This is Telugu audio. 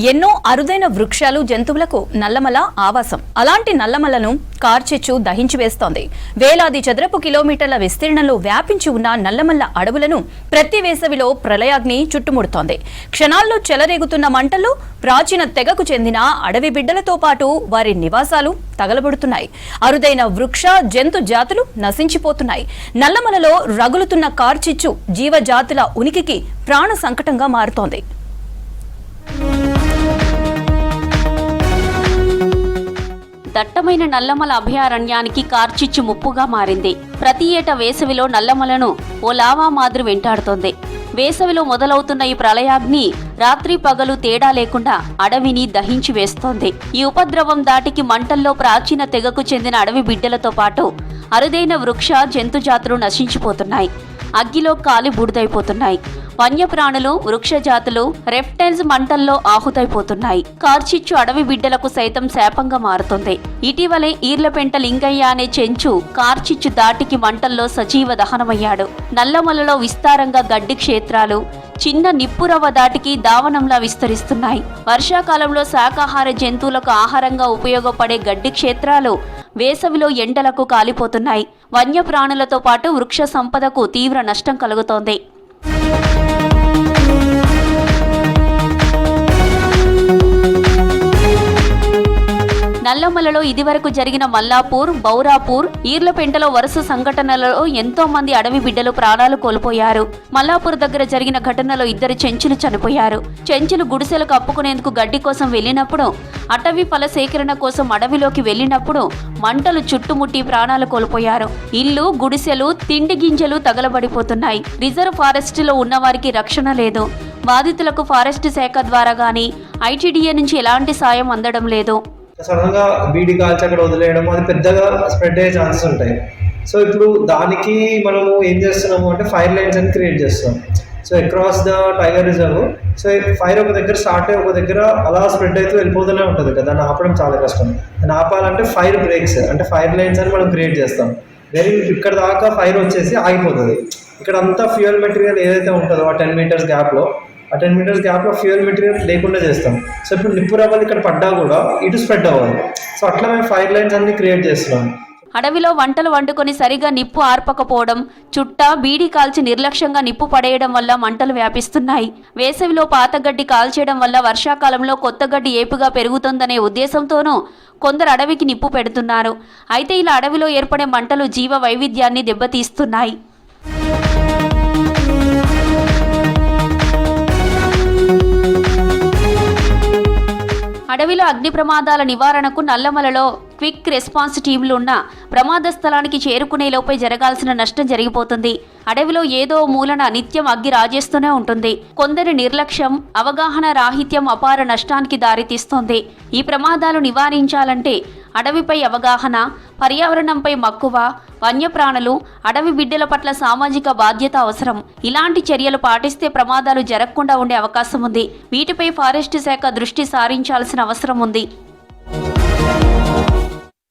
ఎన్నో అరుదైన వృక్షాలు జంతువులకు నల్లమల ఆవాసం. అలాంటి నల్లమలను కార్చిచ్చు దహించి వేస్తోంది. వేలాది చదరపు కిలోమీటర్ల విస్తీర్ణంలో వ్యాపించి ఉన్న నల్లమల్ల అడవులను ప్రతి వేసవిలో ప్రళయాగ్ని చుట్టుముడుతోంది. క్షణాల్లో చెలరేగుతున్న మంటల్లో ప్రాచీన తెగకు చెందిన అడవి బిడ్డలతో పాటు వారి నివాసాలు తగలబడుతున్నాయి. అరుదైన వృక్ష జంతు జాతులు నశించిపోతున్నాయి. నల్లమలలో రగులుతున్న కార్చిచ్చు జీవజాతుల ఉనికికి ప్రాణ సంకటంగా మారుతోంది. దట్టమైన నల్లమల అభయారణ్యానికి కార్చిచ్చు ముప్పుగా మారింది. ప్రతి ఏటా వేసవిలో నల్లమలను ఓ లావా మాదిరి వెంటాడుతోంది. వేసవిలో మొదలవుతున్న ఈ ప్రళయాగ్ని రాత్రి పగలు తేడా లేకుండా అడవిని దహించి వేస్తోంది. ఈ ఉపద్రవం దాటికి మంటల్లో ప్రాచీన తెగకు చెందిన అడవి బిడ్డలతో పాటు అరుదైన వృక్ష జంతు జాతులు నశించిపోతున్నాయి. అగ్గిలో కాలి బూడిదైపోతున్నాయి. వన్యప్రాణులు, వృక్ష జాతులు, రెప్టైల్స్ మంటల్లో ఆహుతైపోతున్నాయి. కార్చిచ్చు అడవి బిడ్డలకు సైతం శాపంగా మారుతుంది. ఇటీవలే ఈర్లపెంట లింగయ్య అనే చెంచు కార్చిచ్చు దాటికి మంటల్లో సజీవ దహనమయ్యాడు. నల్లమలలో విస్తారంగా గడ్డి క్షేత్రాలు చిన్న నిప్పురవ్వ దాటికి దావనంలా విస్తరిస్తున్నాయి. వర్షాకాలంలో శాకాహార జంతువులకు ఆహారంగా ఉపయోగపడే గడ్డి క్షేత్రాలు వేసవిలో ఎండలకు కాలిపోతున్నాయి. వన్యప్రాణులతో పాటు వృక్ష సంపదకు తీవ్ర నష్టం కలుగుతోంది. నల్లమలలో ఇదివరకు జరిగిన మల్లాపూర్, బౌరాపూర్, ఈర్లపెంటలో వరుస సంఘటనలలో ఎంతో మంది అడవి బిడ్డలు ప్రాణాలు కోల్పోయారు. మల్లాపూర్ దగ్గర జరిగిన ఘటనలో 2 చెంచులు చనిపోయారు. చెంచులు గుడిసెలకు అప్పుకునేందుకు గడ్డి కోసం వెళ్లినప్పుడు, అటవీ ఫల సేకరణ కోసం అడవిలోకి వెళ్లినప్పుడు మంటలు చుట్టుముట్టి ప్రాణాలు కోల్పోయారు. ఇల్లు, గుడిసెలు, తిండి గింజలు తగలబడిపోతున్నాయి. రిజర్వ్ ఫారెస్ట్లో ఉన్నవారికి రక్షణ లేదు. బాధితులకు ఫారెస్ట్ శాఖ ద్వారా గానీ ఐటీడీఏ నుంచి ఎలాంటి సాయం అందడం లేదు. సడన్ గా బీడి కాల్చి అక్కడ వదిలేయడం, అది పెద్దగా స్ప్రెడ్ అయ్యే ఛాన్సెస్ ఉంటాయి. సో ఇప్పుడు దానికి మనము ఏం చేస్తున్నాము అంటే ఫైర్ లైన్స్ అని క్రియేట్ చేస్తాం. So across the tiger reserve. So fire ఒక దగ్గర స్టార్ట్ అయ్యి ఒక దగ్గర అలా స్ప్రెడ్ అయితే వెళ్ళిపోతూనే ఉంటుంది కదా, దాన్ని ఆపడం చాలా కష్టం. దాన్ని ఆపాలంటే ఫైర్ బ్రేక్స్ అంటే ఫైర్ లైన్స్ అని మనం క్రియేట్ చేస్తాం. వెరీ ఇక్కడ దాకా ఫైర్ వచ్చేసి ఆగిపోతుంది. ఇక్కడ అంతా ఫ్యూయల్ మెటీరియల్ ఏదైతే ఉంటుందో ఆ 10 మీటర్స్ గ్యాప్లో, ఆ 10 మీటర్స్ గ్యాప్లో ఫ్యూయల్ మెటీరియల్ లేకుండా చేస్తాం. సో ఇప్పుడు నిప్పు రవ్వలు ఇక్కడ పడ్డా కూడా ఇటు స్ప్రెడ్ అవ్వాలి. సో అట్లా మేము ఫైర్ లైన్స్ అన్ని క్రియేట్ చేస్తున్నాం. అడవిలో వంటలు వండుకొని సరిగా నిప్పు ఆర్పకపోవడం, చుట్ట బీడీ కాల్చి నిర్లక్ష్యంగా నిప్పు పడేయడం వల్ల మంటలు వ్యాపిస్తున్నాయి. వేసవిలో పాత గడ్డి కాల్చేయడం వల్ల వర్షాకాలంలో కొత్త గడ్డి ఏపుగా పెరుగుతుందనే ఉద్దేశంతోనూ కొందరు అడవికి నిప్పు పెడుతున్నారు. అయితే ఇలా అడవిలో ఏర్పడే మంటలు జీవ వైవిధ్యాన్ని దెబ్బతీస్తున్నాయి. అడవిలో అగ్ని ప్రమాదాల నివారణకు నల్లమలలో క్విక్ రెస్పాన్స్ టీంలు ఉన్న ప్రమాద స్థలానికి చేరుకునే లోపే జరగాల్సిన నష్టం జరిగిపోతుంది. అడవిలో ఏదో మూలన నిత్యం అగ్గి రాజేస్తూనే ఉంటుంది. కొందరి నిర్లక్ష్యం, అవగాహన రాహిత్యం అపార నష్టానికి దారితీస్తోంది. ఈ ప్రమాదాలు నివారించాలంటే అడవిపై అవగాహన, పర్యావరణంపై మక్కువ, వన్యప్రాణులు, అడవి బిడ్డల పట్ల సామాజిక బాధ్యత అవసరం. ఇలాంటి చర్యలు పాటిస్తే ప్రమాదాలు జరగకుండా ఉండే అవకాశం ఉంది. వీటిపై ఫారెస్ట్ శాఖ దృష్టి సారించాల్సిన అవసరం ఉంది.